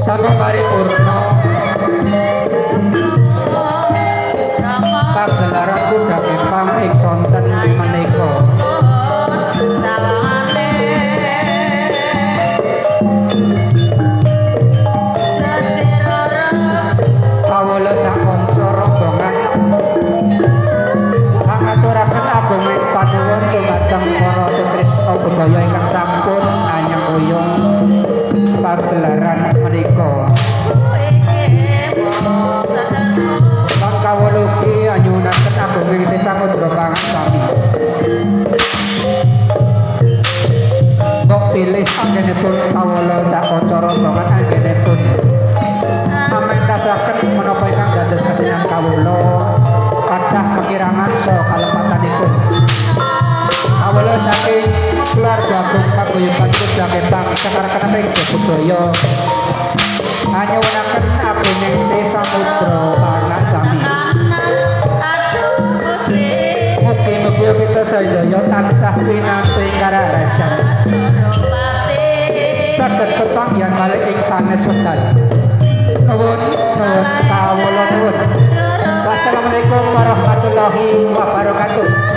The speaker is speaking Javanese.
Sampai paripurna pagelaran kuda kepang ing sonten menika kawula sakanca rombongan ngaturaken agunging panuwun dumateng para sutrisna budaya ingkang sampun anyengkuyung pagelaran menika. Kawula ugi anyuwunaken agunging sesamudra pangasami. Kok pilih anggenipun kawula sakanca rombongan anggenipun mamentasaken menapa ingkang dados kasinan kawula kathah kekirangan saha kalepatanipun. Kawula saking keluarga agung paguyuban Kuda Kepang Sekarang ing budaya anyuwunaken agunging sesamudra pangasami. Mugi-mugi kita sedaya tansah winanti kararajan saged pepanggihan malih ing sanes wekdal. Nuwun kawula nuwun. Wassalamualaikum warahmatullahi wabarakatuh.